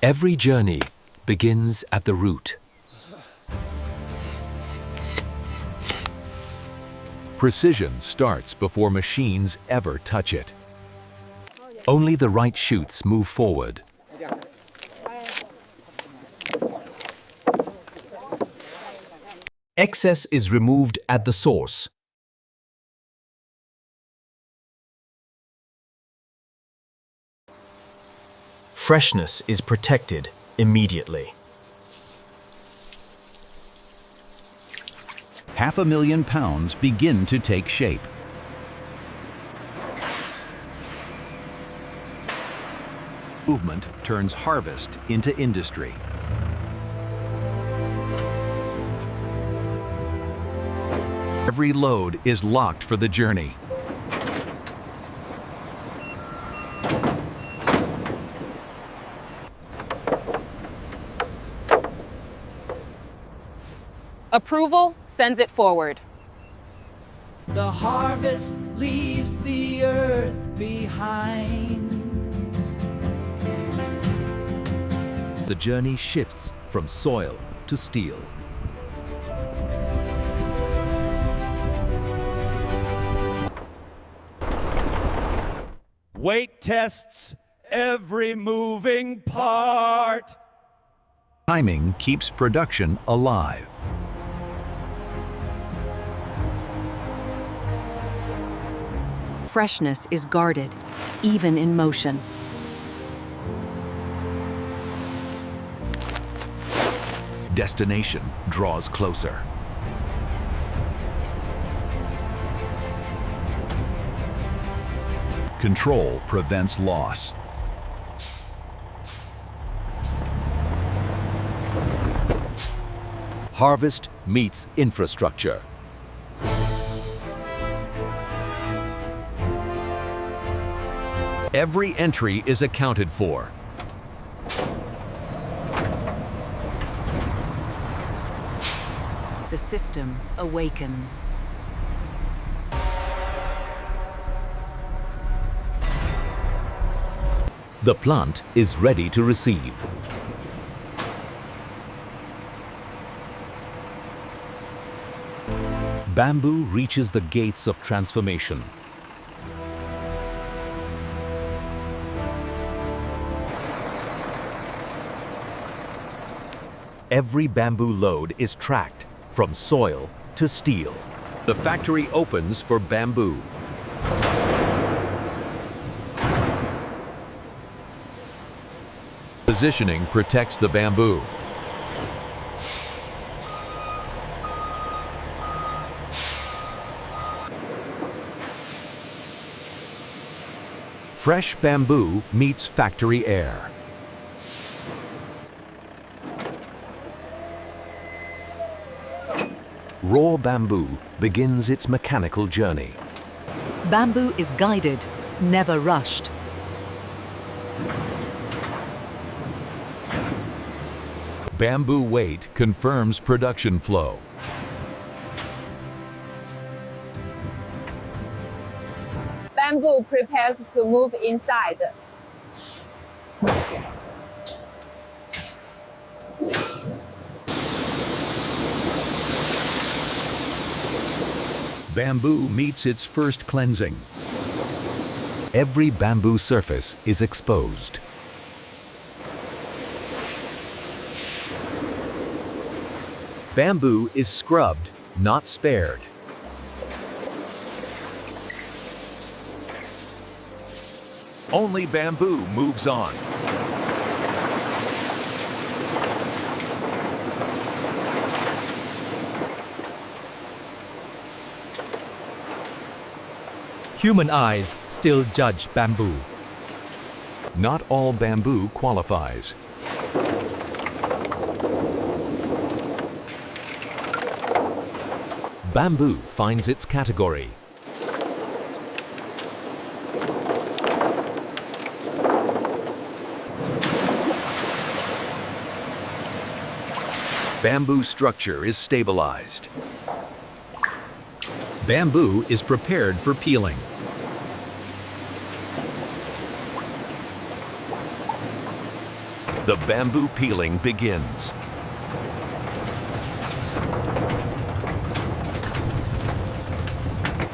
Every journey begins at the root. Precision starts before machines ever touch it. Only the right shoots move forward. Excess is removed at the source. Freshness is protected immediately. 500,000 pounds begin to take shape. Movement turns harvest into industry. Every load is locked for the journey. Approval sends it forward. The harvest leaves the earth behind. The journey shifts from soil to steel. Weight tests every moving part. Timing keeps production alive. Freshness is guarded, even in motion. Destination draws closer. Control prevents loss. Harvest meets infrastructure. Every entry is accounted for. The system awakens. The plant is ready to receive. Bamboo reaches the gates of transformation. Every bamboo load is tracked from soil to steel. The factory opens for bamboo. Positioning protects the bamboo. Fresh bamboo meets factory air. Raw bamboo begins its mechanical journey. Bamboo is guided, never rushed. Bamboo weight confirms production flow. Bamboo prepares to move inside. Bamboo meets its first cleansing. Every bamboo surface is exposed. Bamboo is scrubbed, not spared. Only bamboo moves on. Human eyes still judge bamboo. Not all bamboo qualifies. Bamboo finds its category. Bamboo structure is stabilized. Bamboo is prepared for peeling. The bamboo peeling begins.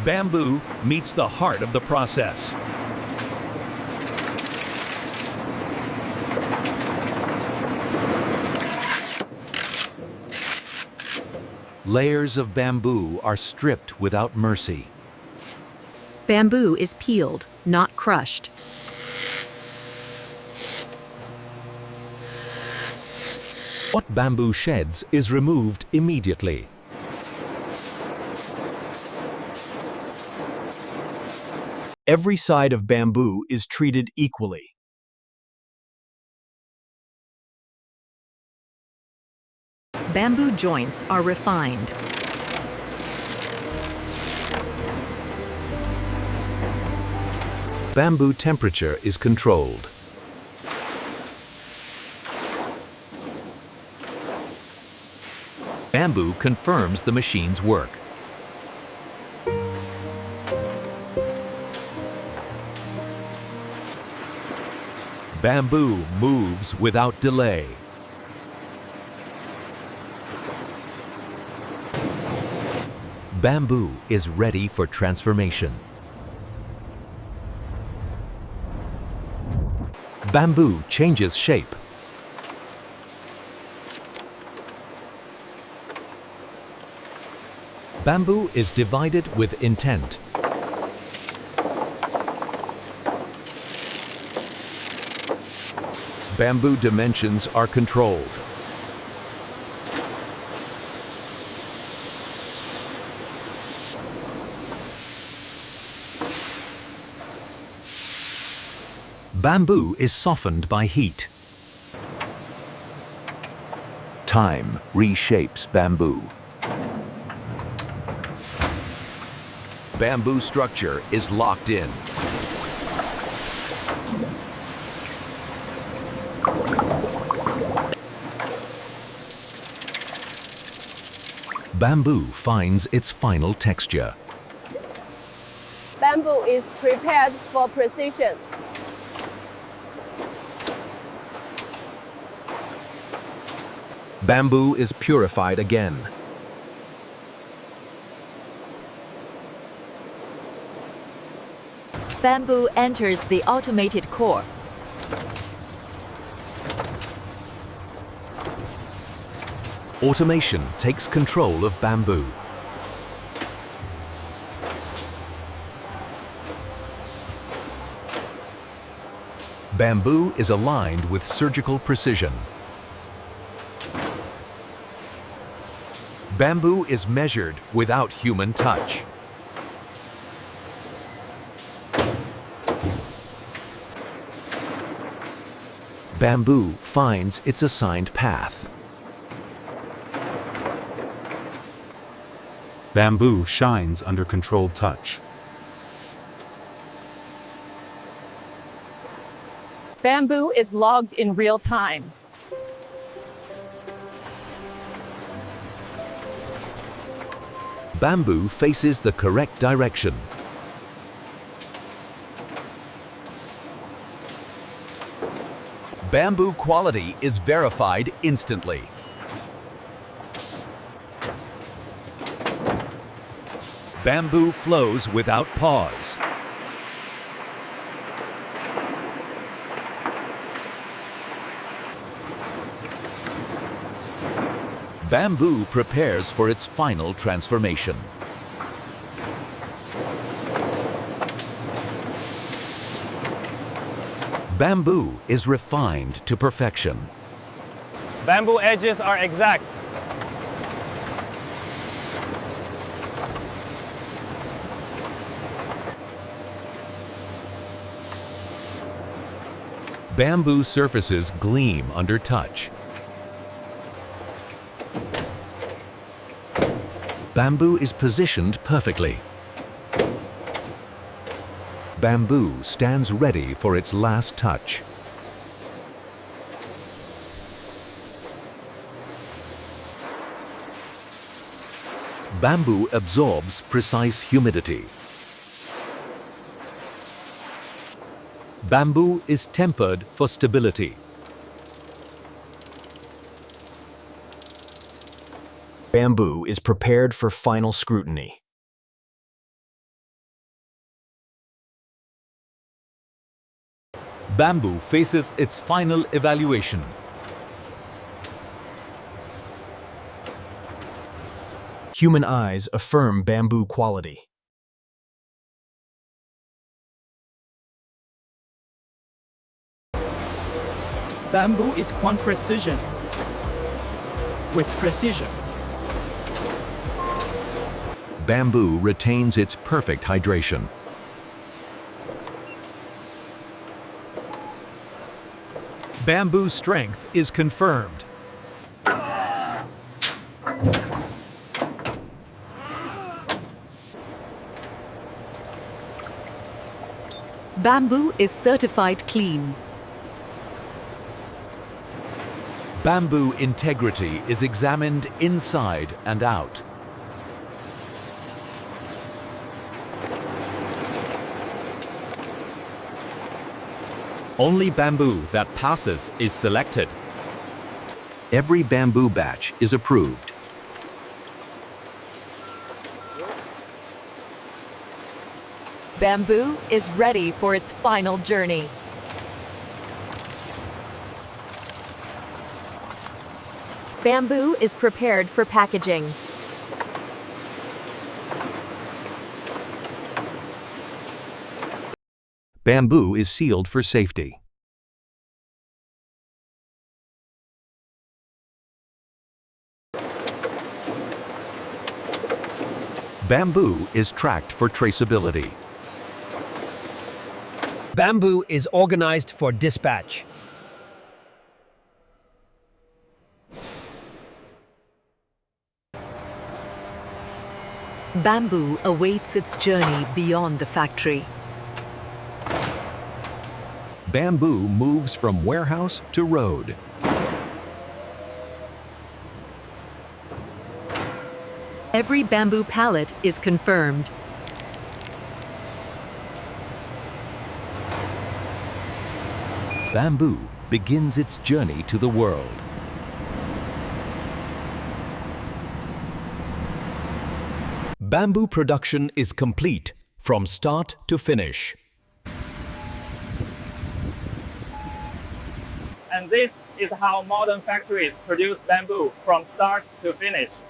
Bamboo meets the heart of the process. Layers of bamboo are stripped without mercy. Bamboo is peeled, not crushed. What bamboo sheds is removed immediately. Every side of bamboo is treated equally. Bamboo joints are refined. Bamboo temperature is controlled. Bamboo confirms the machine's work. Bamboo moves without delay. Bamboo is ready for transformation. Bamboo changes shape. Bamboo is divided with intent. Bamboo dimensions are controlled. Bamboo is softened by heat. Time reshapes bamboo. Bamboo structure is locked in. Bamboo finds its final texture. Bamboo is prepared for precision. Bamboo is purified again. Bamboo enters the automated core. Automation takes control of bamboo. Bamboo is aligned with surgical precision. Bamboo is measured without human touch. Bamboo finds its assigned path. Bamboo shines under controlled touch. Bamboo is logged in real time. Bamboo faces the correct direction. Bamboo quality is verified instantly. Bamboo flows without pause. Bamboo prepares for its final transformation. Bamboo is refined to perfection. Bamboo edges are exact. Bamboo surfaces gleam under touch. Bamboo is positioned perfectly. Bamboo stands ready for its last touch. Bamboo absorbs precise humidity. Bamboo is tempered for stability. Bamboo is prepared for final scrutiny. Bamboo faces its final evaluation. Human eyes affirm bamboo quality. Bamboo is precision. With precision. Bamboo retains its perfect hydration. Bamboo strength is confirmed. Bamboo is certified clean. Bamboo integrity is examined inside and out. Only bamboo that passes is selected. Every bamboo batch is approved. Bamboo is ready for its final journey. Bamboo is prepared for packaging. Bamboo is sealed for safety. Bamboo is tracked for traceability. Bamboo is organized for dispatch. Bamboo awaits its journey beyond the factory. Bamboo moves from warehouse to road. Every bamboo pallet is confirmed. Bamboo begins its journey to the world. Bamboo production is complete from start to finish. And this is how modern factories produce bamboo from start to finish.